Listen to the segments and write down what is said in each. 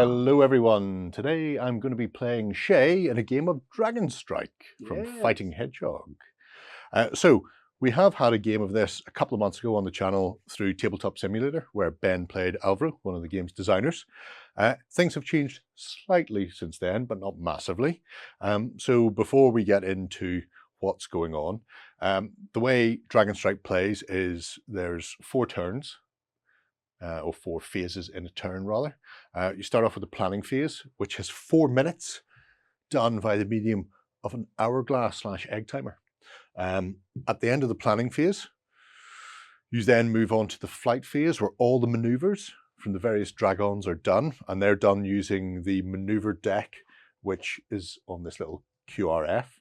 Hello everyone, today I'm going to be playing Shay in a game of DragonStrike from Fighting Hedgehog. So we have had a game of this a couple of months ago on the channel through Tabletop Simulator where Ben played Alvaro, one of the game's designers. Things have changed slightly since then, but not massively. So before we get into what's going on, the way DragonStrike plays is there's 4 turns. Or 4 phases in a turn rather. You start off with the planning phase, which has 4 minutes, done via the medium of an hourglass/egg timer. At the end of the planning phase, you then move on to the flight phase, where all the maneuvers from the various dragons are done, and they're done using the maneuver deck, which is on this little QRF,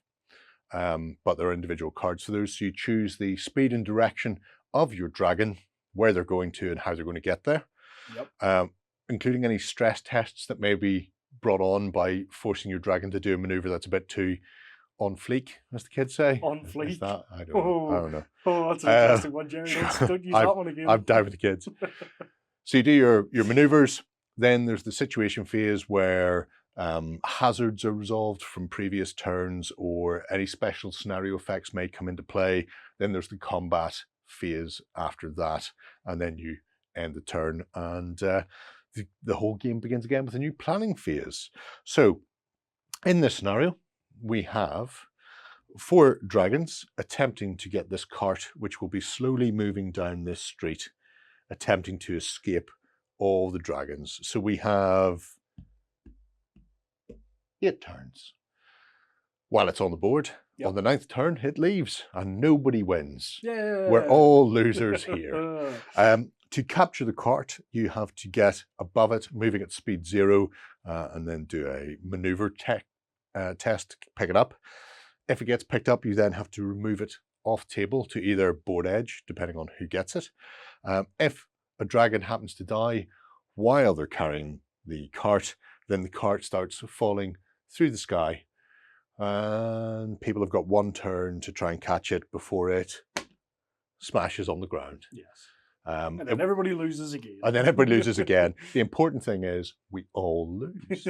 but there are individual cards for those. So you choose the speed and direction of your dragon, where they're going to and how they're going to get there, including any stress tests that may be brought on by forcing your dragon to do a maneuver that's a bit too on fleek, as the kids say. On fleek? Is that? I don't know. Oh, that's an interesting one, Gerry. Don't use that one again. I'm down with the kids. So you do your maneuvers, then there's the situation phase where hazards are resolved from previous turns or any special scenario effects may come into play. Then there's the combat phase after that, and then you end the turn, and the whole game begins again with a new planning phase. So in this scenario, we have 4 dragons attempting to get this cart, which will be slowly moving down this street, attempting to escape all the dragons. So we have 8 turns. While it's on the board, on the 9th turn, it leaves and nobody wins. Yeah. We're all losers here. To capture the cart, you have to get above it, moving at speed 0, and then do a maneuver test to pick it up. If it gets picked up, you then have to remove it off table to either board edge, depending on who gets it. If a dragon happens to die while they're carrying the cart, then the cart starts falling through the sky, and people have got 1 turn to try and catch it before it smashes on the ground. Yes. And then everybody loses again. And then everybody loses again. The important thing is we all lose.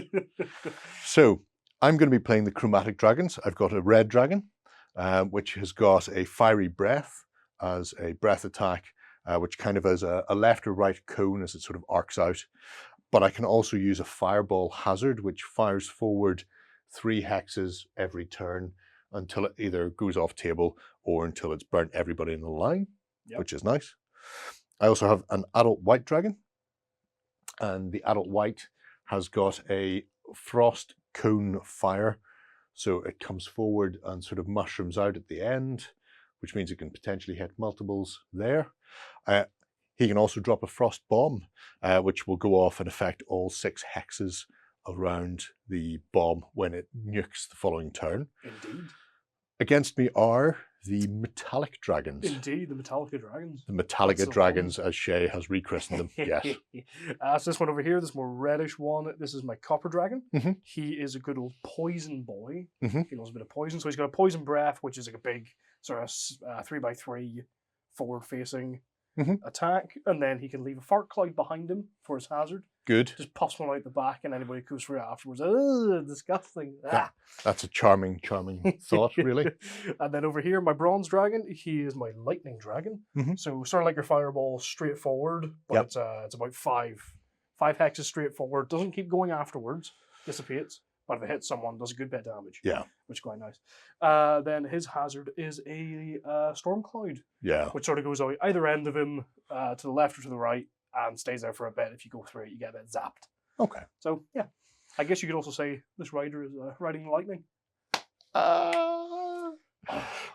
So I'm going to be playing the Chromatic dragons. I've got a red dragon, which has got a fiery breath as a breath attack, which kind of has a left or right cone as it sort of arcs out. But I can also use a fireball hazard, which fires forward 3 hexes every turn until it either goes off table or until it's burnt everybody in the line, which is nice. I also have an adult white dragon, and the adult white has got a frost cone fire, so it comes forward and sort of mushrooms out at the end, which means it can potentially hit multiples there. He can also drop a frost bomb, which will go off and affect all 6 hexes around the bomb when it nukes the following turn. Indeed. Against me are the metallic dragons. Indeed, the Metallica dragons. The Metallica dragons, as Shay has rechristened them. Yes. So this one over here, this more reddish one, this is my copper dragon. He is a good old poison boy. He knows a bit of poison, so he's got a poison breath, which is like a big sort of 3x3 forward-facing attack, and then he can leave a fart cloud behind him for his hazard. Good. Just pops one out the back, and anybody who goes through it afterwards, ugh, disgusting. That's a charming thought, really. And then over here, my bronze dragon, he is my lightning dragon. So sort of like your fireball, straightforward, but it's about 5 hexes straight forward. Doesn't keep going afterwards, dissipates. But if it hits someone, does a good bit of damage. Yeah. Which is quite nice. Then his hazard is a storm cloud. Yeah. Which sort of goes out either end of him, to the left or to the right, and stays there for a bit. If you go through it, you get a bit zapped. Okay. So, yeah. I guess you could also say this rider is riding lightning.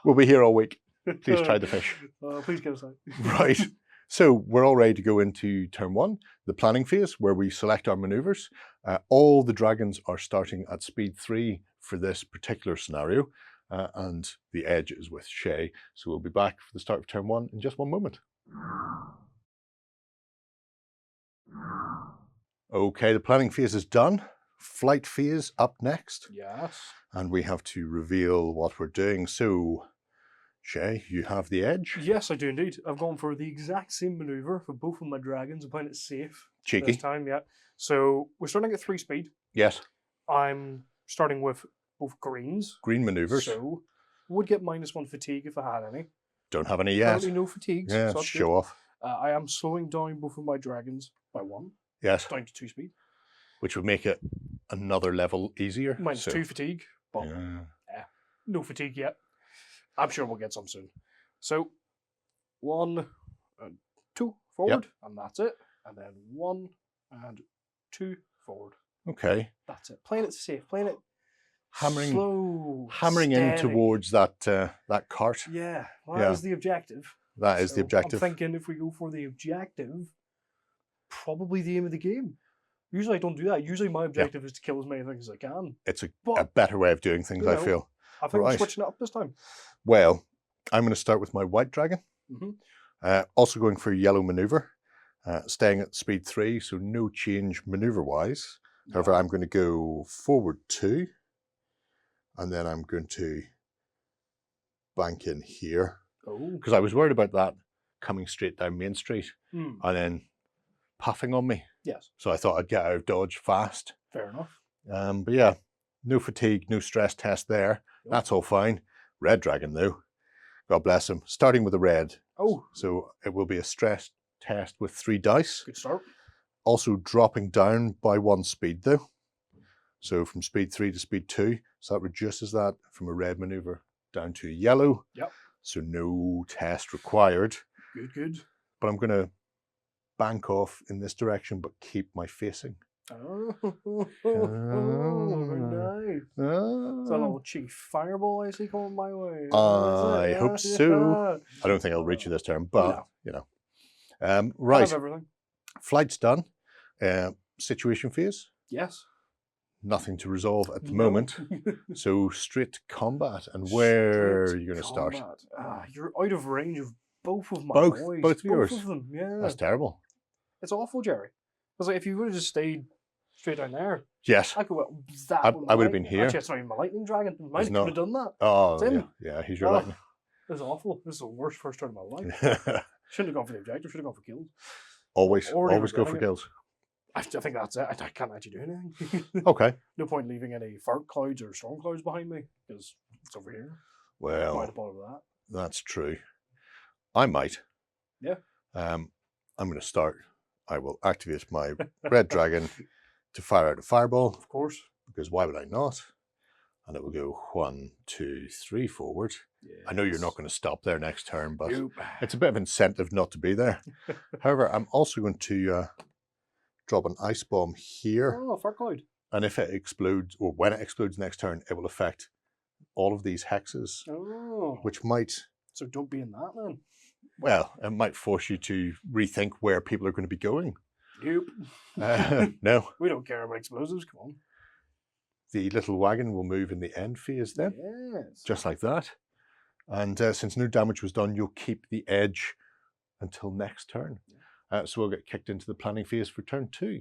We'll be here all week. Please try the fish. Please get us out. Right. So we're all ready to go into turn 1, the planning phase, where we select our maneuvers. All the dragons are starting at speed 3 for this particular scenario, and the edge is with Shay. So we'll be back for the start of turn 1 in just 1 moment. Okay, the planning phase is done. Flight phase up next. Yes. And we have to reveal what we're doing. So Shay, you have the edge. Yes, I do indeed. I've gone for the exact same maneuver for both of my dragons. I'm playing it safe Cheeky. this time, yeah. So we're starting at 3 speed. Yes. I'm starting with both greens. Green maneuvers. So would get -1 fatigue if I had any. Don't have any yet. Currently no fatigues. Yeah, so show off. I am slowing down both of my dragons by 1. Yes. Down to 2 speed. Which would make it another level easier. -2 fatigue, but no fatigue yet. I'm sure we'll get some soon. So 1 and 2 forward, and that's it. And then 1 and 2 forward. Okay. That's it. Playing it safe, playing it hammering slow, in steady. towards that that cart. Yeah, well, that is the objective. That is the objective. I'm thinking if we go for the objective, probably the aim of the game. Usually I don't do that. Usually my objective is to kill as many things as I can. It's a better way of doing things, I feel. I think I'm switching it up this time. Well, I'm going to start with my white dragon. Also going for yellow maneuver. Staying at speed 3, so no change maneuver-wise. However, I'm going to go forward 2. And then I'm going to bank in here. Because I was worried about that coming straight down Main Street and then puffing on me. Yes. So I thought I'd get out of dodge fast. Fair enough. But yeah, no fatigue, no stress test there. Yep. That's all fine. Red dragon though. God bless him. Starting with a red. So it will be a stress test with 3 dice. Good start. Also dropping down by 1 speed though. So from speed 3 to speed 2. So that reduces that from a red maneuver down to yellow. Yep. So no test required. Good. But I'm going to bank off in this direction, but keep my facing. Very nice. It's a little cheeky fireball I see coming my way. I hope so. I don't think I'll reach you this turn, but you know. Right. I have everything. Flight's done. Situation phase. Yes. Nothing to resolve at the moment. So straight to combat. And where are you going to start? You're out of range of both of my boys. Both of yours? Both of them, yeah. That's terrible. It's awful, Gerry. Because like, if you would have just stayed straight down there, yes, I could I would have been here. Actually, it's not even my lightning dragon. Mine could have done that. Oh, yeah, he's your lightning. This is awful. This is the worst first turn of my life. Shouldn't have gone for the objective. Should have gone for kills. Always go for kills. I think that's it. I can't actually do anything. Okay. No point leaving any fart clouds or storm clouds behind me because it's over here. Well, right at the bottom of that. That's true. I might. Yeah. I'm going to start. I will activate my red dragon to fire out a fireball. Of course. Because why would I not? And it will go 1, 2, 3 forward. Yes. I know you're not going to stop there next turn, but it's a bit of incentive not to be there. However, I'm also going to drop an ice bomb here. Oh, fart cloud. And if it explodes, or when it explodes next turn, it will affect all of these hexes. Oh. Which might... So don't be in that then. Well, it might force you to rethink where people are going to be going. Nope. No. We don't care about explosives, come on. The little wagon will move in the end phase then. Yes. Just like that. And since no damage was done, you'll keep the edge until next turn. So we'll get kicked into the planning phase for turn 2.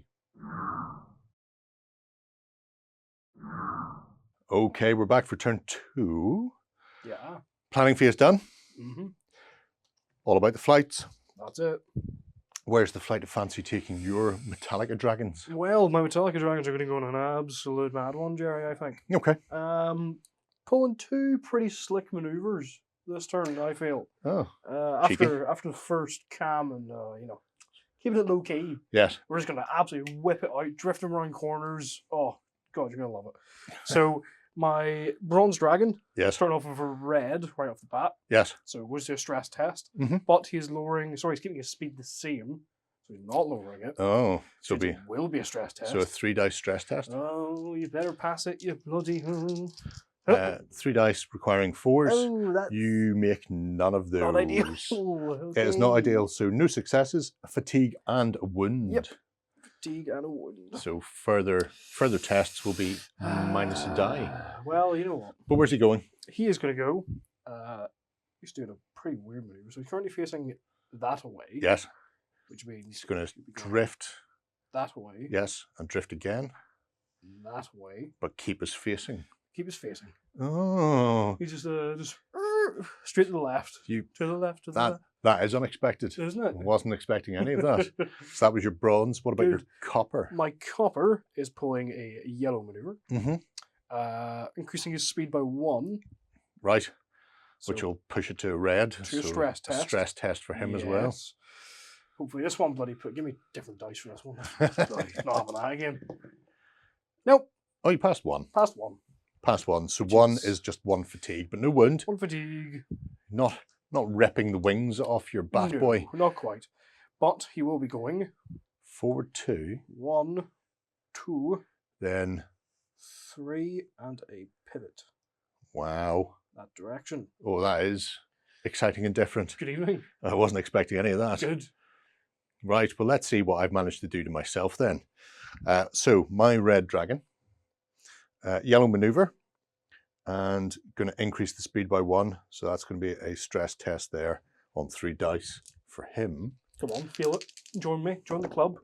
Okay, we're back for turn 2. Yeah. Planning phase done. Mm-hmm. All about the flights. That's it. Where's the flight of fancy taking your Metallica dragons? Well, my Metallica dragons are going to go on an absolute mad one, Gerry, I think. Okay. Pulling 2 pretty slick maneuvers this turn, I feel. Oh. After the first cam and, keeping it low key. Yes. We're just going to absolutely whip it out, drifting around corners. Oh, God, you're going to love it. So, my bronze dragon, starting off with a red right off the bat. Yes. So it was a stress test, but he's he's keeping his speed the same, so he's not lowering it. Oh, so it will be a stress test. So a 3 dice stress test. Oh, you better pass it, you bloody. 3 dice requiring 4s. Oh, you make none of those. Not ideal. Okay. It is not ideal. So no successes, a fatigue and a wound. Yep. Fatigue and a wound. So further tests will be minus a die. Well, you know what? But where's he going? He is going to go. He's doing a pretty weird maneuver. So he's currently facing that away. Yes. Which means he's going to drift. That way. Yes, and drift again. That way. But keep us facing. Keep us facing. Oh. He's just Straight to the left. You To the left. To the left. that is unexpected. Isn't it? I wasn't expecting any of that. So that was your bronze. What about your copper? My copper is pulling a yellow maneuver. Increasing his speed by 1. Right. So which will push it to a red. to a stress test. A stress test for him as well. Hopefully this one give me different dice for this one. Not having that again. Nope. Oh, you passed 1. Passed 1. Passed 1. So 1 is just 1 fatigue, but no wound. 1 fatigue. Not ripping the wings off your bat No, boy. not quite. But he will be going forward 2. 1, 2, then 3, and a pivot. Wow. That direction. Oh, that is exciting and different. Good evening. I wasn't expecting any of that. Good. Right, well, let's see what I've managed to do to myself then. So, my red dragon, yellow maneuver, and going to increase the speed by 1. So that's going to be a stress test there on 3 dice for him. Come on, feel it. Join me. Join the club.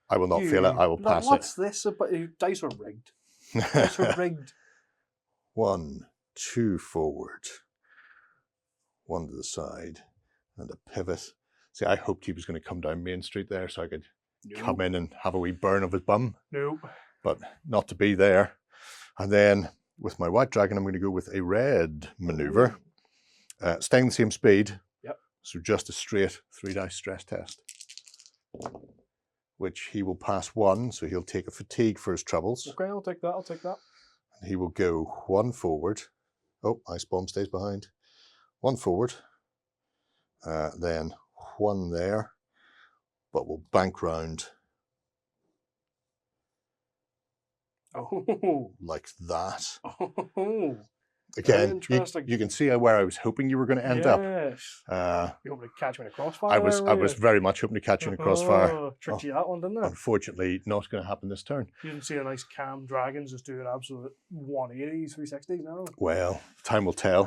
I will not feel it. I will pass What's this about? Dice are rigged. Dice are rigged. 1, 2 forward, 1 to the side, and a pivot. See, I hoped he was going to come down Main Street there so I could come in and have a wee burn of his bum. Nope. But not to be there. And then with my white dragon, I'm going to go with a red maneuver. Staying the same speed. Yep. So just a straight 3 dice stress test, which he will pass 1. So he'll take a fatigue for his troubles. Okay, I'll take that. I'll take that. And he will go 1 forward. Oh, ice bomb stays behind. 1 forward. Then 1 there. But we'll bank round. Oh. Like that. Oh. Again, you can see where I was hoping you were going to end up. You hoping to catch me in a crossfire? I was very much hoping to catch you in a crossfire. Tricked you that one, didn't I? Unfortunately, not going to happen this turn. You didn't see a nice cam dragons just doing absolute 180s, 360s now. Well, time will tell.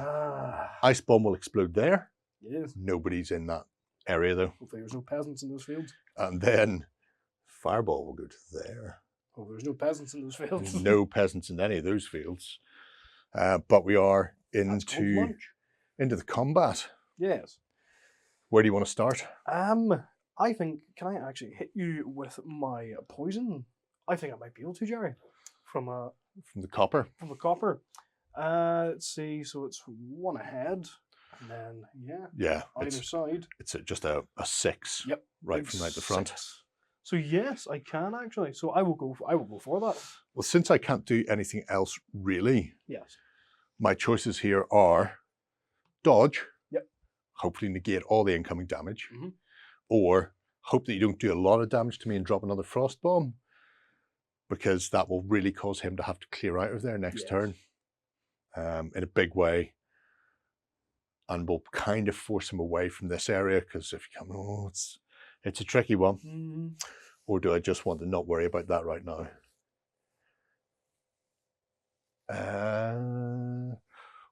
Ice bomb will explode there. Yes. Nobody's in that area though. Hopefully there's no peasants in those fields. And then fireball will go to there. Oh, there's no peasants in those fields. There's no peasants in any of those fields. But we are into the combat. Yes. Where do you want to start? I think, can I actually hit you with my poison? I think I might be able to, Gerry. From the copper. From the copper. Let's see. So it's 1 ahead, and then either side. It's just a 6. Yep. Right from right the front. 6. So yes, I can actually. So I will go for that. Well, since I can't do anything else really, yes, my choices here are dodge. Yep. Hopefully negate all the incoming damage, or hope that you don't do a lot of damage to me and drop another frost bomb, because that will really cause him to have to clear out of there next turn, in a big way, and will kind of force him away from this area. Because if you come, it's a tricky one. Or do I just want to not worry about that right now?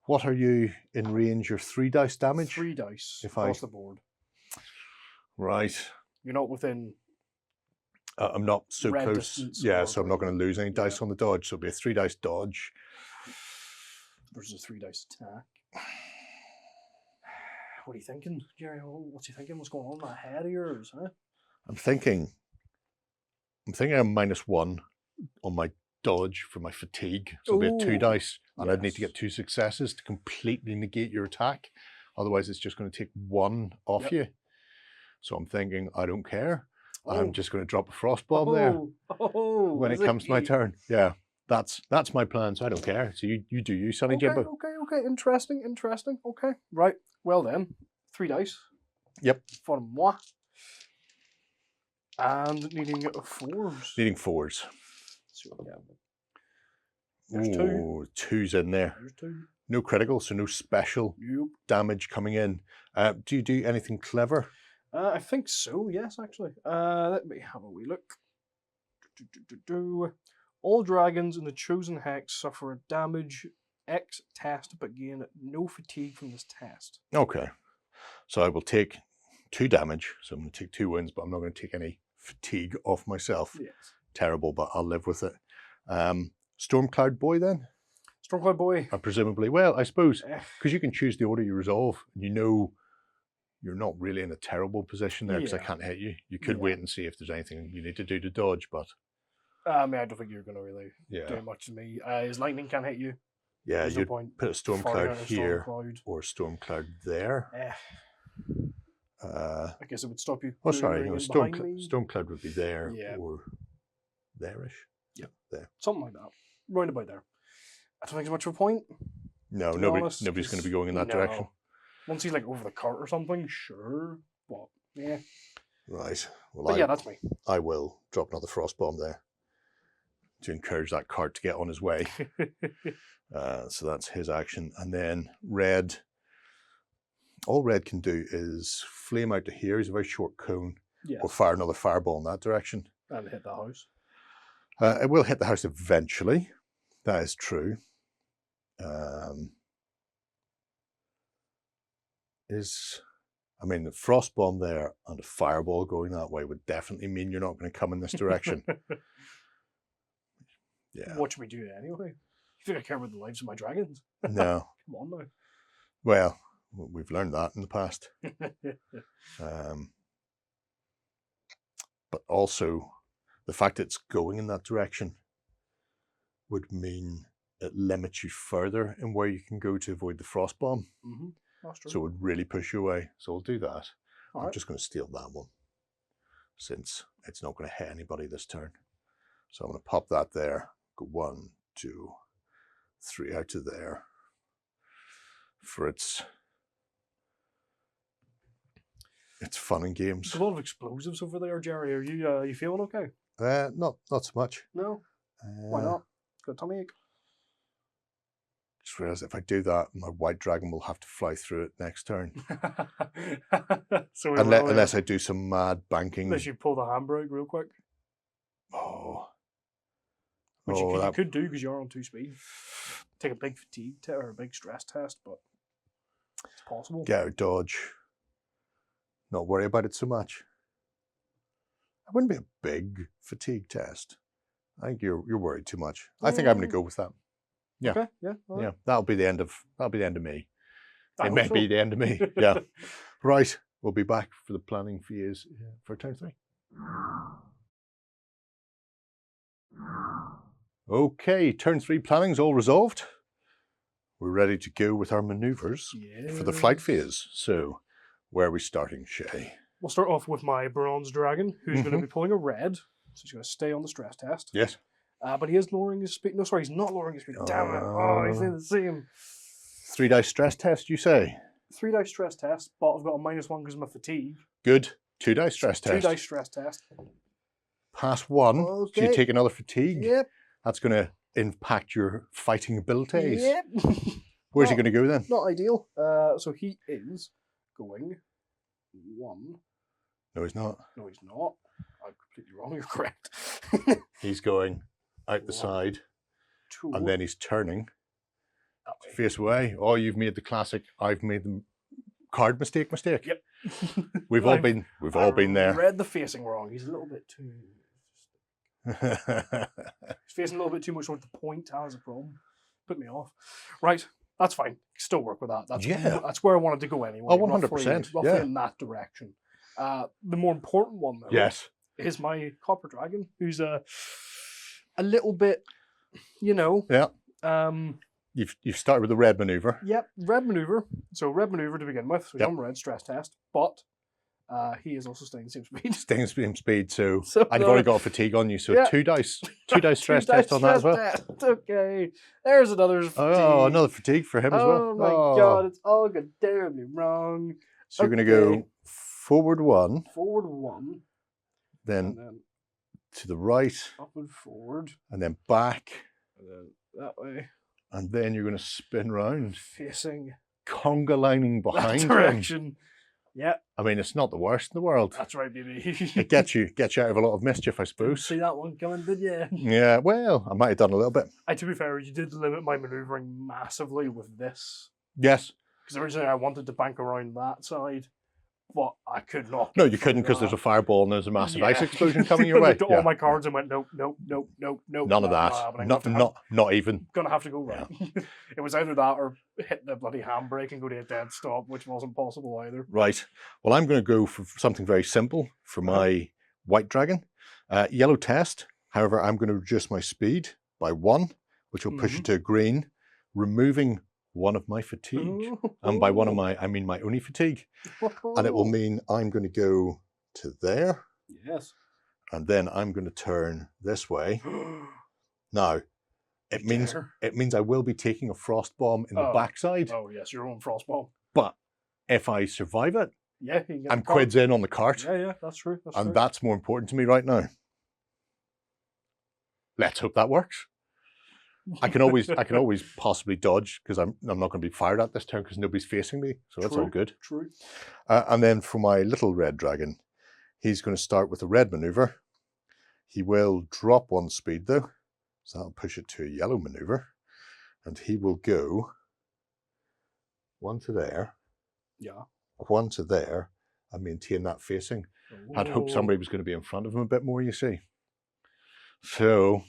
What are you in range? Your 3 dice damage? 3 dice across the board. Right. You're not within. I'm not so close. Yeah, so I'm not going to lose any dice on the dodge. So it'll be a 3 dice dodge. Versus a 3 dice attack. What are you thinking, Gerry? What's he thinking? What's going on in that head of yours, huh? I'm thinking I'm -1 on my dodge for my fatigue. So it'll be a 2 dice. And I'd need to get 2 successes to completely negate your attack. Otherwise, it's just going to take 1 off you. So I'm thinking, I don't care. I'm just going to drop a frost bomb there when it comes to my turn. Yeah, that's my plan. So I don't care. So you do you, Sonny Jimbo. Okay. Interesting. Okay, right. Well then, 3 dice. Yep. For moi. And needing 4s. Needing 4s. So yeah. There's 2. 2's in there. There's 2. No critical, so no special damage coming in. Do you do anything clever? I think so, yes, actually. Let me have a wee look. All dragons in the chosen hex suffer a damage X test, but gain no fatigue from this test. Okay. So I will take 2 damage. So I'm going to take 2 wounds, but I'm not going to take any fatigue off myself. Yes. Terrible, but I'll live with it. Stormcloud Boy then? Stormcloud boy. And presumably, well, I suppose, Eh. because you can choose the order you resolve, and you know you're not really in a terrible position there because I Yeah. can't hit you. You could Yeah. wait and see if there's anything you need to do to dodge, but I mean, I don't think you're going to really yeah. do much to me. His lightning can't hit you. Yeah, There's no you'd point put a storm firing cloud out a here Stormcloud. or a storm cloud there. I guess it would stop you. Oh, sorry, moving no, in storm, behind me. storm cloud would be there Yeah. or there-ish. Yep. There. Something like that. Round about there. I don't think it's much of a point. No, to be nobody's honest, going to 'cause be going in that direction. Once he's like over the cart or something, sure. But yeah. Right. Well, But yeah, that's me. I will drop another frost bomb there to encourage that cart to get on his way. So that's his action. And then red, all red can do is flame out to here. He's a very short cone. Yeah. Or fire another fireball in that direction. And hit the house. It will hit the house eventually. That is true. I mean, the frost bomb there and a fireball going that way would definitely mean you're not going to come in this direction. Yeah. What should we do anyway? You think I care about the lives of my dragons? No. Come on now. Well, we've learned that in the past. But also, the fact it's going in that direction would mean it limits you further in where you can go to avoid the frost bomb. Mm-hmm. That's true. So it would really push you away. So we'll do that. All I'm right. just going to steal that one since it's not going to hit anybody this turn. So I'm going to pop that there. Go 1, 2, 3 out to there for its fun and games. There's a lot of explosives over there, Gerry. Are you feeling okay? Not so much. No? Why not? Got a tummy ache? Just realised if I do that, my white dragon will have to fly through it next turn. So Unless I do some mad banking. Unless you pull the handbrake real quick. Oh. Which you that... could do because you're on 2 speed. Take a big fatigue or a big stress test, but it's possible. Get out, dodge. Not worry about it so much. It wouldn't be a big fatigue test. I think you're worried too much. I think I'm going to go with that. Yeah. Okay. Yeah. All right. Yeah. That'll be the end of me. I It hope may so. be the end of me. Yeah. Right. We'll be back for the planning phase for turn 3. Okay, turn 3 planning's all resolved. We're ready to go with our maneuvers for the flight phase. So, where are we starting, Shay? We'll start off with my bronze dragon, who's going to be pulling a red. So he's going to stay on the stress test. Yes. But he is lowering his speed. No, sorry, he's not lowering his speed. Damn it. Oh, he's in the same. 3 dice stress test, you say? 3 dice stress test, but I've got a -1 because of my fatigue. Good. 2 dice stress 2 test. dice stress test. Pass 1. Okay. So you take another fatigue. Yep. That's going to impact your fighting abilities. Yep. Where's he going to go then? Not ideal. So he is going 1. No, he's not. No, he's not. I'm completely wrong. You're correct. He's going out the 1, side, 2. and then he's turning that to way. face away. Oh, you've made the classic. I've made the card mistake. Yep. We've all been there. Read the facing wrong. He's a little bit too. He's facing a little bit too much towards the point. That was a problem. Put me off. Right. That's fine. Still work with that. That's where I wanted to go anyway. Oh, 100%. Roughly Yeah. in that direction. The more important one, though, Yes. is my copper dragon, who's a little bit, you know. Yeah. Um. You've started with the red maneuver. Yep. Red maneuver. So red maneuver to begin with. So he's Yep. on red stress test, but he is also staying the same speed. Staying the same speed, so So, and you've already got fatigue on you, so yeah. 2 dice stress test on that as well. Test. Okay, there's another fatigue. Oh, another fatigue for him as well. Oh my god, it's all going terribly wrong. So you're going to Okay. go forward 1, Forward 1, then and then to the right, up and forward, and then back, and then that way, and then you're going to spin round, facing conga lining that behind him. direction. Yeah, I mean, it's not the worst in the world. that's right, baby. It gets you out of a lot of mischief, I suppose. See that one coming, did you? Yeah, well, I might have done a little bit. To be fair, you did limit my maneuvering massively with this. Yes. Because originally I wanted to bank around that side, but I could not. No, you couldn't because there's a fireball and there's a massive ice explosion coming your I way. looked at all my cards and went, nope, nope, nope, nope, nope. None of that. Not even. Gonna have to go right. Yeah. It was either that or hit the bloody handbrake and go to a dead stop, which wasn't possible either. Right. Well, I'm going to go for something very simple for my white dragon. Yellow test. However, I'm going to reduce my speed by 1, which will push it to green, removing one of my fatigue. And by one of my, I mean my only fatigue. And it will mean I'm going to go to there. Yes. And then I'm going to turn this way. Now, it means I will be taking a frost bomb in the backside. Oh yes, your own frost bomb. But if I survive it, yeah, I'm quids in on the cart. Yeah, that's true. That's more important to me right now. Let's hope that works. I can always possibly dodge because I'm not going to be fired at this turn because nobody's facing me, so that's all good. True. And then for my little red dragon, he's going to start with a red maneuver. He will drop 1 speed though, so that'll push it to a yellow maneuver, and he will go 1 to there, 1 to there, and maintain that facing. I'd hoped somebody was going to be in front of him a bit more. You see, so.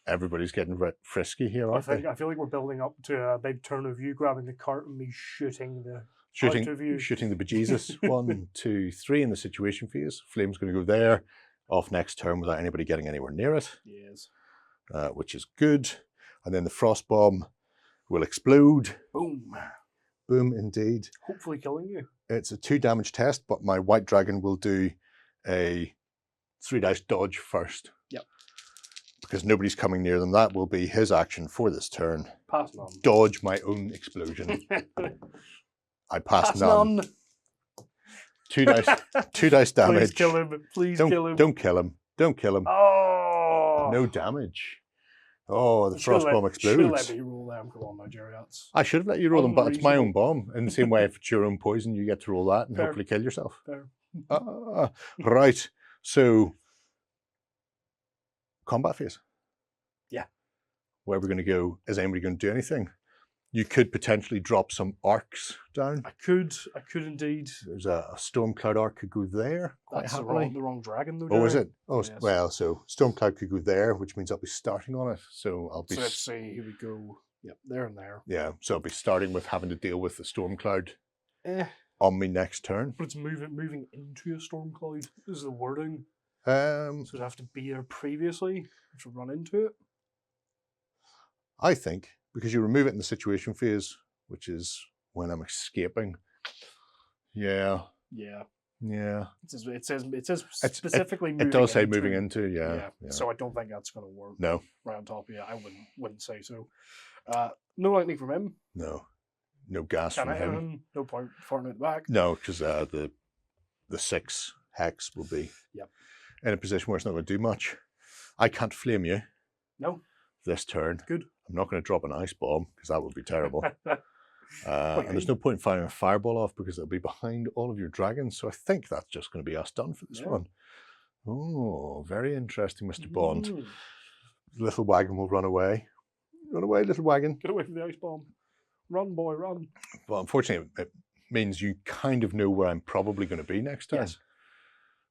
Everybody's getting frisky here, aren't they? I feel like we're building up to a big turn of you grabbing the cart and me shooting the bejesus. 1, 2, 3 in the situation phase. Flame's going to go there, off next turn without anybody getting anywhere near it. Yes. Which is good. And then the frost bomb will explode. Boom. Boom, indeed. Hopefully killing you. It's a 2 damage test, but my white dragon will do a 3 dice dodge first. Yep. Because nobody's coming near them. That will be his action for this turn. Pass none. Dodge my own explosion. I pass none. 2 dice damage. Please kill him. Please kill him. Don't kill him. Don't kill him. Oh! No damage. Oh, the frost bomb explodes. Should let me roll them. Come on, Gerry. I should have let you roll them, but it's my own bomb. In the same way, if it's your own poison, you get to roll that and Fair. hopefully kill yourself. Fair. Right. So, combat phase. Yeah. Where we're going to go, is anybody going to do anything? You could potentially drop some arcs down. I could indeed. There's a Stormcloud arc could go there. That's the wrong dragon though. Oh, is it? Oh, yes. Well, so Stormcloud could go there, which means I'll be starting on it. So I'll be. So let's see, here we go. Yep, there and there. Yeah, so I'll be starting with having to deal with the Stormcloud Eh. on me next turn. But it's moving into a Stormcloud is the wording. So it'd have to be there previously to run into it. I think because you remove it in the situation phase, which is when I'm escaping. Yeah. Yeah. Yeah. It says specifically moving. It does say into, moving into. Yeah. So I don't think that's going to work. No. Right on top of I wouldn't say so. No lightning from him. No. No gas from him. No point farting out the back. No, because the 6 hex will be in a position where it's not going to do much. I can't flame you. No. This turn. Good. I'm not going to drop an ice bomb because that would be terrible. And there's no point in firing a fireball off because it'll be behind all of your dragons. So I think that's just going to be us done for this one. Oh, very interesting, Mr. Bond. The little wagon will run away. Run away, little wagon. Get away from the ice bomb. Run, boy, run. Well, unfortunately, it means you kind of know where I'm probably going to be next time. Yes.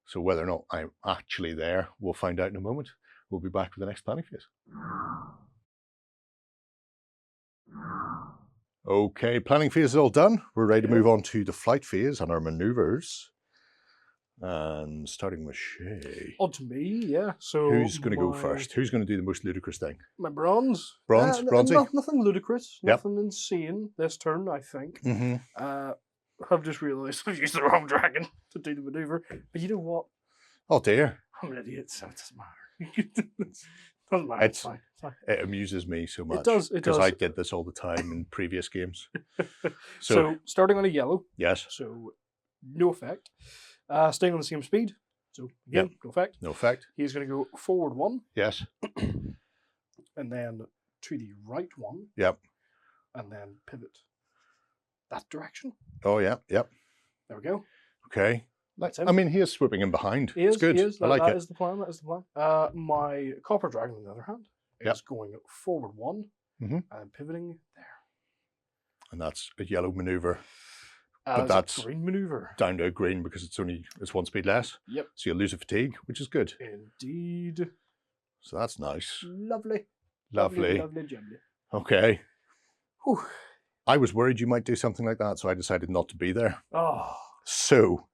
So whether or not I'm actually there, we'll find out in a moment. We'll be back for the next planning phase. Okay, planning phase is all done. We're ready to move on to the flight phase and our maneuvers. And starting with Shay. On to me, yeah. So who's going to go first? Who's going to do the most ludicrous thing? My bronze. Bronzy? Nothing ludicrous. Nothing insane this turn, I think. I've just realised I've used the wrong dragon to do the manoeuvre. But you know what? Oh dear. I'm an idiot, so it doesn't matter. Doesn't matter. It's fine. It amuses me so much. It does. Because I did this all the time in previous games. So starting on a yellow. Yes. So no effect. Staying on the same speed. So again, no effect. No effect. He's going to go forward 1. Yes. And then to the right 1. Yep. And then pivot that direction. Oh yeah. Yep. There we go. Okay. I mean, he is swooping in behind. It's good. He is. I like it. That is the plan. That is the plan. My copper dragon, on the other hand, is going forward 1 and pivoting there. And that's a yellow maneuver, But that's a green maneuver. down to a green because it's 1 speed less. Yep. So you'll lose a fatigue, which is good. Indeed. So that's nice. Lovely. Lovely. Lovely, lovely. Okay. Whew. I was worried you might do something like that, so I decided not to be there. Oh. So,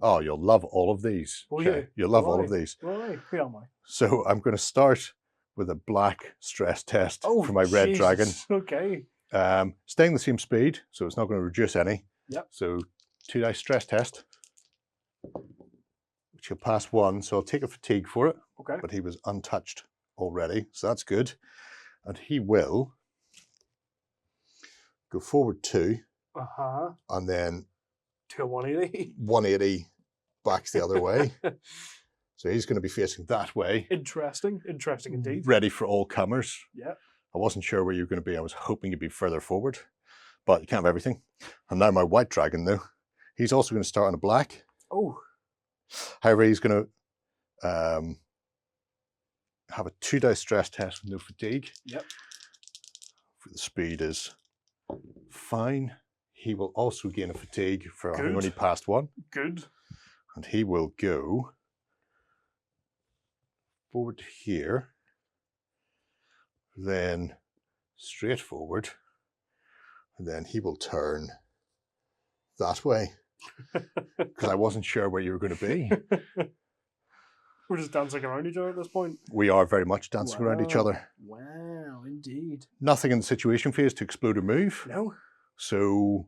you'll love all of these. Will Okay. you? You'll love all of these. Right. Who am I? So I'm going to start with a black stress test for my red dragon. Okay. Staying the same speed, so it's not going to reduce any. Yep. So 2 dice stress test, which he'll pass 1, so I'll take a fatigue for it. Okay. But he was untouched already, so that's good. And he will go forward 2, and then to 180. 180 backs the other way. So he's going to be facing that way. Interesting indeed. Ready for all comers. Yeah. I wasn't sure where you were going to be. I was hoping you'd be further forward, but you can't have everything. And now my white dragon, though, he's also going to start on a black. Oh. However, he's going to have a 2 dice stress test with no fatigue. Yep. The speed is fine. He will also gain a fatigue for having only passed 1. Good. And he will go forward to here, then straight forward, and then he will turn that way because I wasn't sure where you were going to be. We're just dancing around each other at this point. We are very much dancing around each other. Wow, indeed. Nothing in the situation phase to explode or move. No. So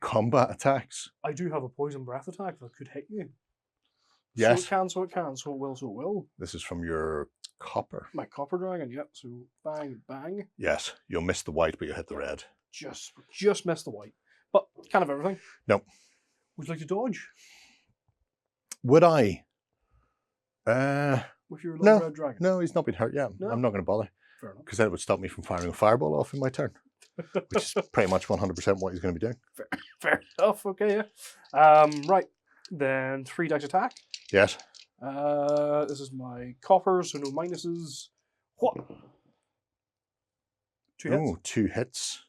combat attacks. I do have a poison breath attack that could hit you. Yes. So it can, so it will. This is from your copper. My copper dragon, yep. So bang, bang. Yes, you'll miss the white, but you'll hit the red. Just miss the white. But kind of everything. No. Would you like to dodge? Would I? With your little red dragon? No, he's not been hurt yet. No? I'm not going to bother. Fair enough. Because then it would stop me from firing a fireball off in my turn. Which is pretty much 100% what he's going to be doing. Fair enough, okay, yeah. Right. Then 3 dice attack. Yes. This is my copper, so no minuses. What? 2 hits. Oh, 2 hits.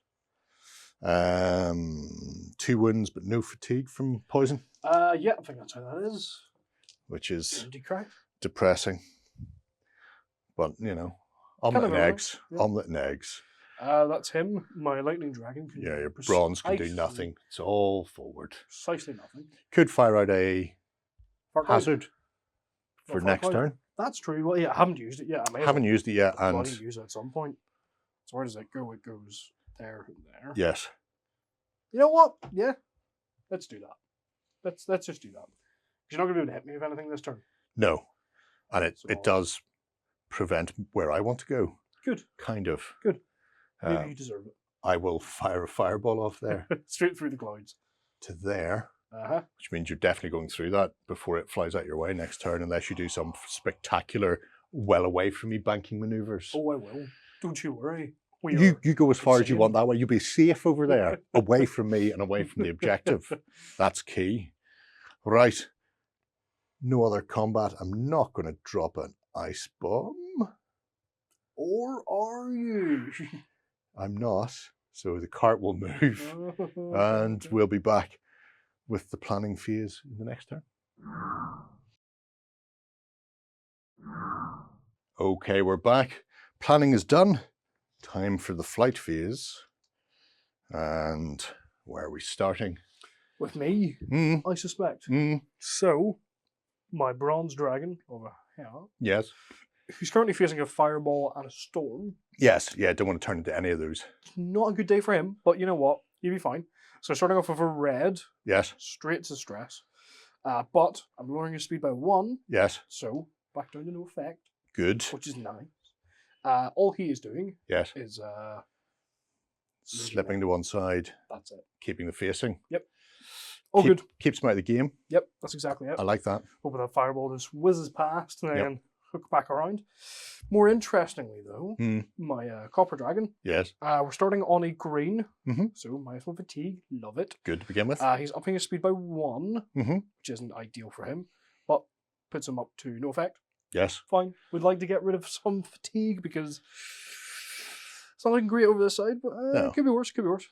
2 wounds, but no fatigue from poison. Yeah, I think that's how that is. Which is correct. Depressing. But, omelette and eggs. Yeah. Omelette and eggs. That's him. My lightning dragon. Your bronze can do nothing. It's all forward. Precisely nothing. Could fire out a hazard for next turn. That's true. Well, yeah, I haven't used it yet. I haven't used it yet, and I'll use it at some point. So where does it go? It goes there and there. Yes. You know what? Yeah, let's do that. Let's just do that. You're not going to be able to hit me with anything this turn. No, and it does prevent where I want to go. Good. Kind of. Good. Maybe you deserve it. I will fire a fireball off there. Straight through the clouds. To there. Which means you're definitely going through that before it flies out your way next turn, unless you do some spectacular, well away from me banking maneuvers. Oh, I will. Don't you worry. You go as far as you want that way. You'll be safe over there, away from me and away from the objective. That's key. Right. No other combat. I'm not going to drop an ice bomb. Or are you? I'm not. So the cart will move and we'll be back with the planning phase in the next turn. Okay, we're back. Planning is done. Time for the flight phase. And where are we starting? With me, I suspect. So, my bronze dragon over here. Yes. Who's currently facing a fireball and a storm. Yes, yeah, don't want to turn into any of those. Not a good day for him, but you know what? He'll be fine. So starting off with a red. Yes. Straight to stress. But I'm lowering his speed by 1. Yes. So back down to no effect. Good. Which is nice. All he is doing is slipping to one side. That's it. Keeping the facing. Yep. Oh, good. Keeps him out of the game. Yep, that's exactly it. I like that. Hoping that fireball just whizzes past and then hook back around. More interestingly, though, my copper dragon. Yes. We're starting on a green, so minus 1 fatigue. Love it. Good to begin with. He's upping his speed by 1, which isn't ideal for him, but puts him up to no effect. Yes. Fine. We'd like to get rid of some fatigue because It's not looking great over this side, but No. could be worse, could be worse.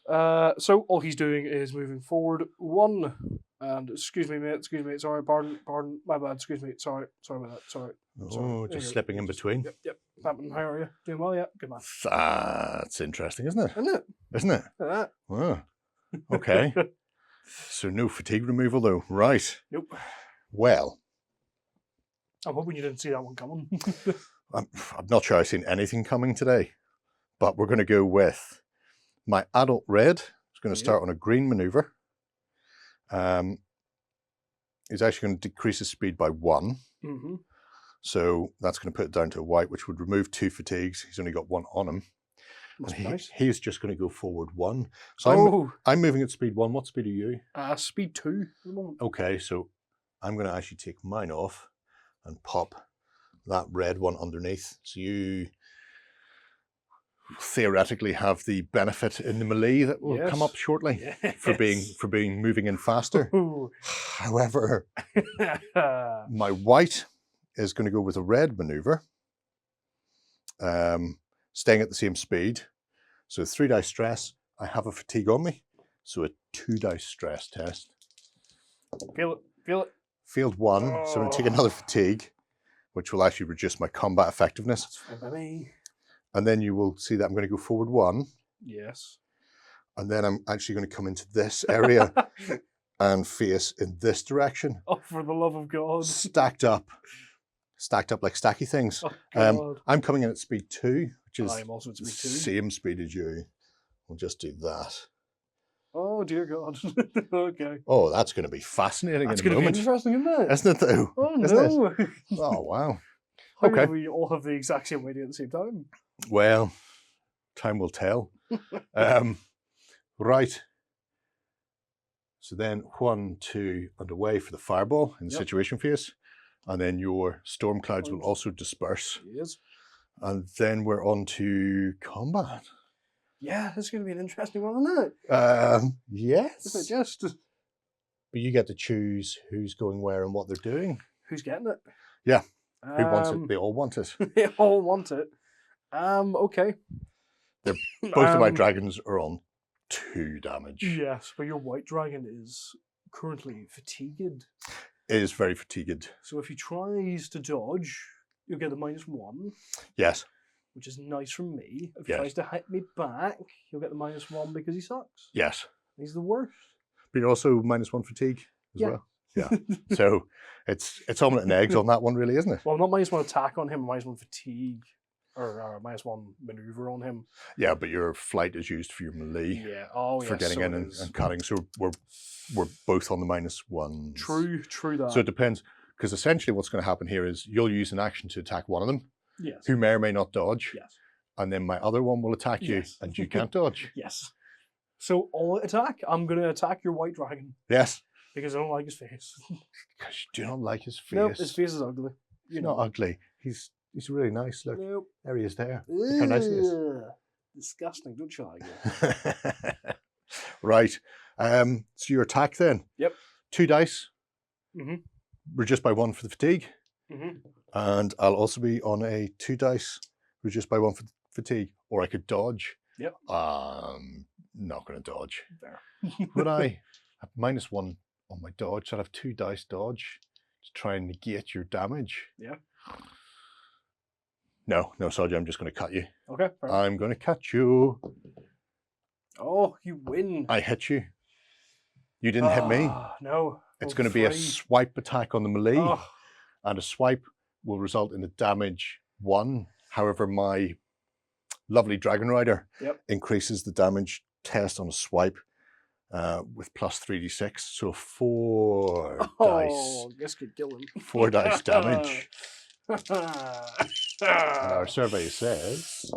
So all he's doing is moving forward 1. And excuse me, mate, sorry, pardon, my bad, excuse me, sorry about that, sorry. Oh, just slipping in between. Yep. Happened. How are you? Doing well, yeah, good man. That's interesting, isn't it? Isn't it? Oh, okay. So no fatigue removal though, right? Nope. Well, I'm hoping you didn't see that one coming. I'm not sure I've seen anything coming today, but we're going to go with my adult red. It's going to start on a green maneuver. He's actually going to decrease his speed by 1. Mm-hmm. So that's going to put it down to a white, which would remove 2 fatigues. He's only got 1 on him. Must be nice. He's just going to go forward 1. So I'm moving at speed 1. What speed are you? Speed 2 at the moment. Okay, so I'm going to actually take mine off and pop that red one underneath. So you theoretically have the benefit in the melee that will come up shortly for being moving in faster. However, my white is going to go with a red maneuver, staying at the same speed. So 3 dice stress. I have a fatigue on me, so a 2 dice stress test. Feel it. Failed 1, so I'm going to take another fatigue, which will actually reduce my combat effectiveness. And then you will see that I'm going to go forward 1. Yes. And then I'm actually going to come into this area and face in this direction. Oh, for the love of God. Stacked up like stacky things. Oh, God. I'm coming in at speed 2, which is I'm also at speed 2. Same speed as you. We'll just do that. Oh, dear God. Okay. Oh, that's going to be fascinating. That's going to be interesting, isn't it? Isn't it, though? Oh, isn't no. It? Oh, wow. How do we all have the exact same idea at the same time? Well, time will tell. Right. So then 1, 2, and away for the fireball in the situation phase. And then your storm clouds will also disperse. Yes. And then we're on to combat. Yeah, this is going to be an interesting one, isn't it? Yes. Is it just? But you get to choose who's going where and what they're doing. Who's getting it? Yeah. Who wants it? They all want it. They all want it. Okay. Both of my dragons are on 2 damage. Yes, but your white dragon is currently fatigued. It is very fatigued. So if he tries to dodge, you'll get a -1. Yes. Which is nice from me. If he tries to hit me back, he'll get the -1 because he sucks. Yes. He's the worst. But you're also -1 fatigue as well. Yeah. So it's omelette and eggs on that one, really, isn't it? Well, not -1 attack on him, -1 fatigue, or -1 maneuver on him. Yeah, but your flight is used for your melee. Yeah. Oh, for getting in and cutting. So we're both on the -1s. True that. So it depends, because essentially what's going to happen here is you'll use an action to attack one of them. Yes. Who may or may not dodge. Yes. And then my other one will attack you, and you can't dodge. Yes. So all attack. I'm going to attack your white dragon. Yes. Because I don't like his face. Because you do not like his face. No, his face is ugly. He's not ugly. He's really nice. Look, nope. There he is there. Look how nice he is. Disgusting, don't you like it? Right. So your attack then. Yep. 2 dice. Mm-hmm. Reduced by 1 for the fatigue. Mm-hmm. And I'll also be on a 2 dice, reduced by 1 for fatigue. Or I could dodge. Yep. Not going to dodge. There. Would I have -1 on my dodge? So I'd have 2 dice dodge to try and negate your damage. Yeah. No, Sergeant, I'm just going to cut you. Okay. I'm going to cut you. Oh, you win. I hit you. You didn't hit me. No. It's going to be a swipe attack on the melee. And a swipe will result in a damage 1. However, my lovely Dragon Rider increases the damage test on a swipe with plus 3d6. So 4 dice. Oh, this could kill him. 4 dice damage. And our survey says...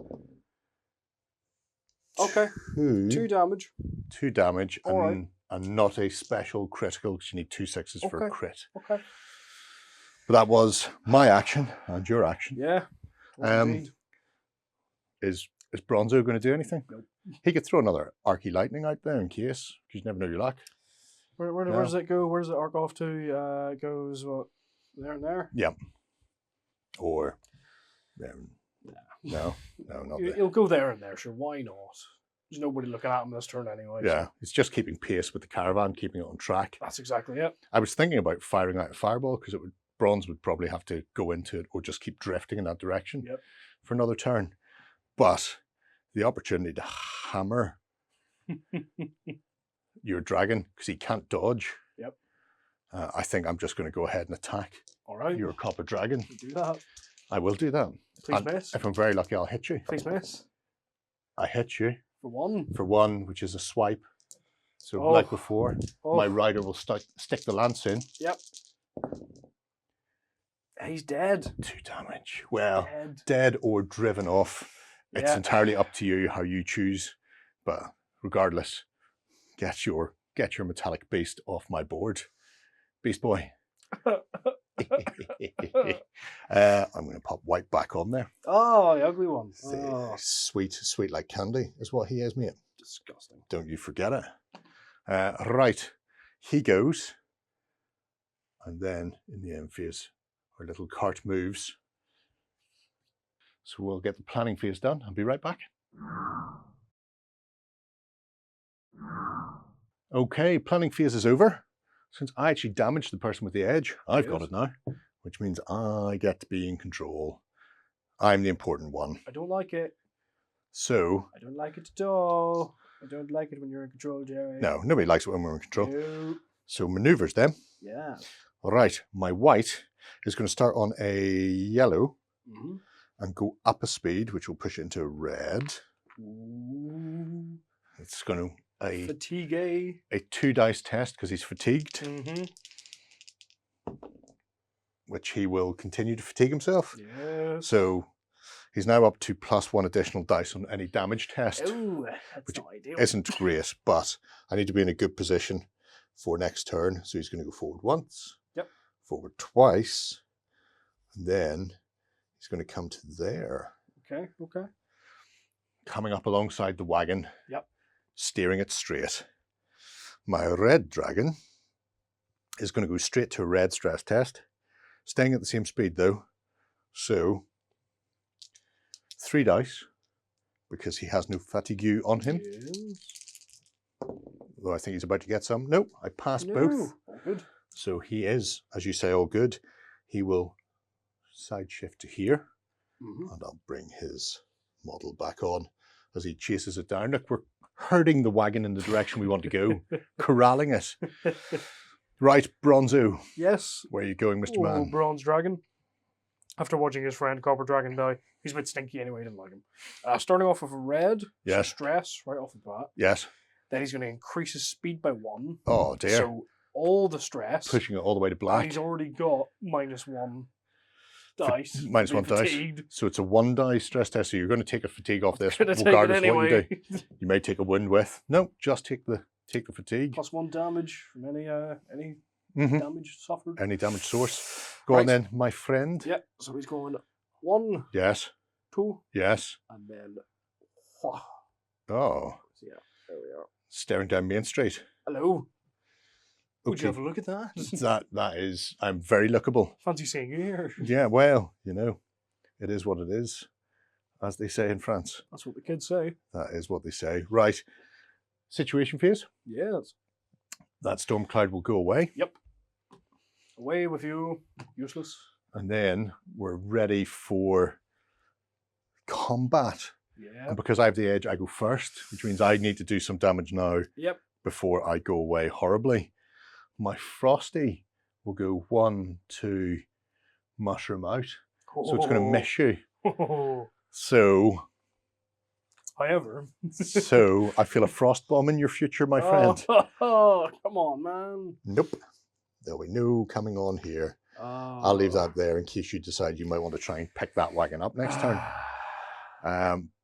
Okay. 2 damage. 2 damage. Right. And not a special critical, because you need 2 6s for a crit. Okay. But that was my action and your action. Yeah. Is Bronzo going to do anything? Nope. He could throw another Archy Lightning out there in case, because you never know your luck. Where does it go? Where does it arc off to? Goes what? There and there? Yeah. Or No, not there. He'll go there and there, sure, why not? There's nobody looking at him this turn anyway. Yeah, So. it's just keeping pace with the caravan, keeping it on track. That's exactly it. I was thinking about firing out a fireball because bronze would probably have to go into it or just keep drifting in that direction for another turn. But the opportunity to hammer your dragon, because he can't dodge. Yep. I think I'm just going to go ahead and attack your copper dragon. Do that. I will do that. Please miss. If I'm very lucky, I'll hit you. Please miss. I hit you. For one. For one, which is a swipe. So like before, my rider will stick the lance in. Yep. He's dead. 2 damage. Well, dead or driven off. It's entirely up to you how you choose. But regardless, get your metallic beast off my board. Beast boy. I'm going to pop white back on there. Oh, the ugly one. Sweet like candy is what he is, mate. Disgusting. Don't you forget it. Right, he goes. And then in the end phase, our little cart moves. So we'll get the planning phase done. I'll be right back. Okay, planning phase is over. Since I actually damaged the person with the edge, I've got it now, which means I get to be in control. I'm the important one. I don't like it. So... I don't like it at all. I don't like it when you're in control, Gerry. No, nobody likes it when we're in control. No. So maneuvers then. Yeah. All right, my white is going to start on a yellow and go up a speed, which will push it into red. Ooh. It's going to... Fatigue. A 2 dice test because he's fatigued, which he will continue to fatigue himself. Yes. So he's now up to +1 additional dice on any damage test, which not ideal. Isn't great, but I need to be in a good position for next turn. So he's going to go forward once, forward twice, and then he's going to come to there. Okay. Coming up alongside the wagon. Yep. Steering it straight. My red dragon is going to go straight to a red stress test, staying at the same speed though. So 3 dice, because he has no fatigue on him. Yes. Though I think he's about to get some. Nope, I passed both. Good. So he is, as you say, all good. He will side shift to here, and I'll bring his model back on as he chases it down. Look, we're herding the wagon in the direction we want to go, corralling it. Right, Bronzo. Yes. Where are you going, Mr. Man? Bronze Dragon. After watching his friend Copper Dragon die, he's a bit stinky anyway, didn't like him. Starting off with a red, stress right off the bat. Yes. Then he's going to increase his speed by 1. Oh dear. So all the stress. Pushing it all the way to black. And he's already got -1 dice. -1 dice. So it's a 1 die stress test. So you're going to take a fatigue off this, regardless of what you do. You may take a wound with. No, just take the fatigue. +1 damage from any damage suffered. Any damage source. Go on then, my friend. Yeah. So he's going 1. Yes. 2. Yes. And then. Oh. Yeah. There we are. Staring down Main Street. Hello. Okay. Would you have a look at that? that is, I'm very lookable. Fancy seeing you here. Yeah, well, you know, it is what it is, as they say in France. That's what the kids say. That is what they say. Right. Situation phase? Yes. That storm cloud will go away. Yep. Away with you. Useless. And then we're ready for combat. Yeah. And because I have the edge, I go first, which means I need to do some damage now. Yep. Before I go away horribly. My Frosty will go 1, 2, mushroom out. So it's going to miss you. So. However. So I feel a frost bomb in your future, my friend. Oh, come on, man. Nope. There'll be no coming on here. I'll leave that there in case you decide you might want to try and pick that wagon up next turn.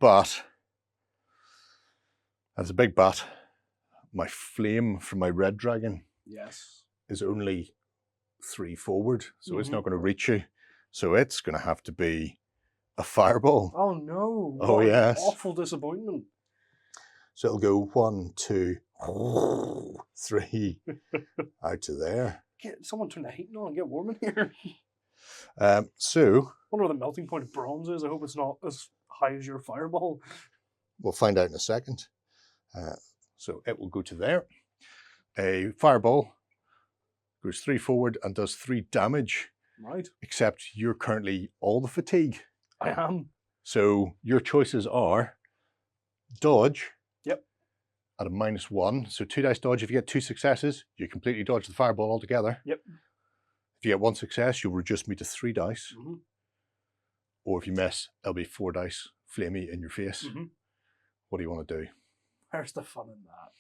But that's a big but. My flame from my red dragon is only 3 forward, so it's not going to reach you. So it's going to have to be a fireball. Oh no. Oh yes. Awful disappointment. So it'll go 1, 2, 3 out to there. Someone turn the heating on and get warm in here. So wonder what the melting point of bronze is. I hope it's not as high as your fireball. We'll find out in a second. So it will go to there. A fireball goes 3 forward and does 3 damage. Right. Except you're currently all the fatigue. I am. So your choices are dodge. Yep. At a -1. So 2 dice dodge. If you get 2 successes, you completely dodge the fireball altogether. Yep. If you get 1 success, you'll reduce me to 3 dice. Mm-hmm. Or if you miss, it'll be 4 dice flamey in your face. Mm-hmm. What do you want to do? Where's the fun in that?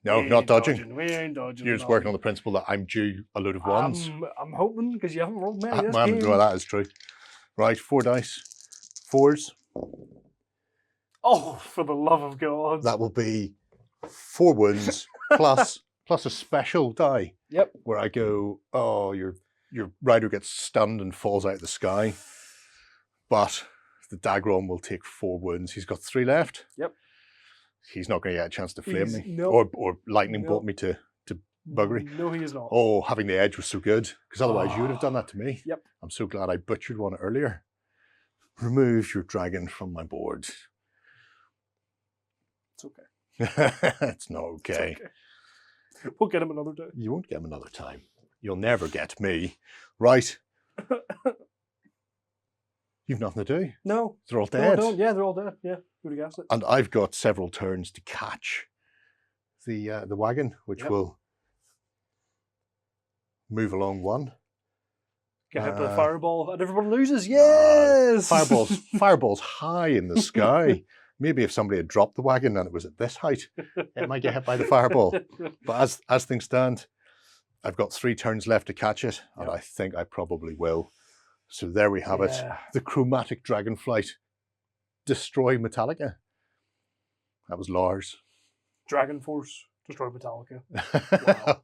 No, not dodging. We ain't dodging. You're just working on the principle that I'm due a load of ones. I'm hoping, because you haven't rolled many this Well, game. that is true. Right, 4 dice. 4s. Oh, for the love of God. That will be 4 wounds plus a special die. Yep. Where I go, oh, your rider gets stunned and falls out of the sky. But the Dagron will take 4 wounds. He's got 3 left. Yep. He's not going to get a chance to flame me. No. Or lightning bolt me to buggery. No, he is not. Oh, having the edge was so good. Because otherwise you would have done that to me. Yep. I'm so glad I butchered one earlier. Remove your dragon from my board. It's okay. It's not okay. It's okay. We'll get him another day. You won't get him another time. You'll never get me. Right. You've nothing to do. No. They're all dead. No, yeah, they're all dead. Yeah, who'd have guessed it? And I've got several turns to catch the wagon, which will move along 1. Get hit by the fireball and everyone loses. Yes! Fireball's high in the sky. Maybe if somebody had dropped the wagon and it was at this height, it might get hit by the fireball. But as things stand, I've got 3 turns left to catch it, and I think I probably will. So there we have it. The Chromatic Dragonflight. Destroy Metallica. That was Lars. Dragon Force. Destroy Metallica. Wow.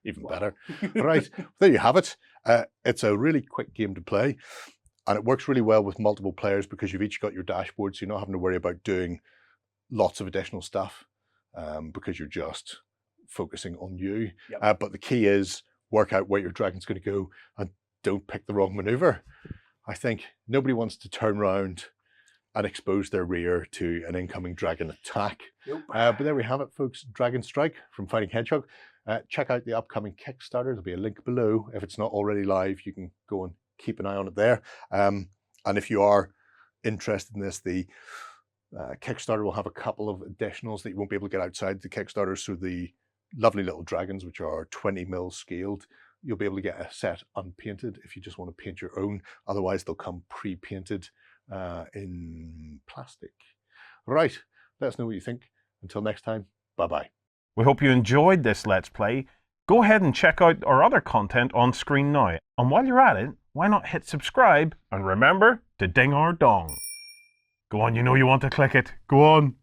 Even better. Right, there you have it. It's a really quick game to play, and it works really well with multiple players because you've each got your dashboard, so you're not having to worry about doing lots of additional stuff because you're just focusing on you. Yep. But the key is work out where your dragon's going to go and don't pick the wrong maneuver. I think nobody wants to turn around and expose their rear to an incoming dragon attack. Nope. But there we have it, folks. DragonStrike from Fighting Hedgehog. Check out the upcoming Kickstarter. There'll be a link below. If it's not already live, you can go and keep an eye on it there. And if you are interested in this, the Kickstarter will have a couple of additionals that you won't be able to get outside the Kickstarter. So the lovely little dragons, which are 20 mil scaled, you'll be able to get a set unpainted if you just want to paint your own. Otherwise, they'll come pre-painted in plastic. Right, let us know what you think. Until next time, bye-bye. We hope you enjoyed this Let's Play. Go ahead and check out our other content on screen now. And while you're at it, why not hit subscribe and remember to ding our dong. Go on, you know you want to click it. Go on.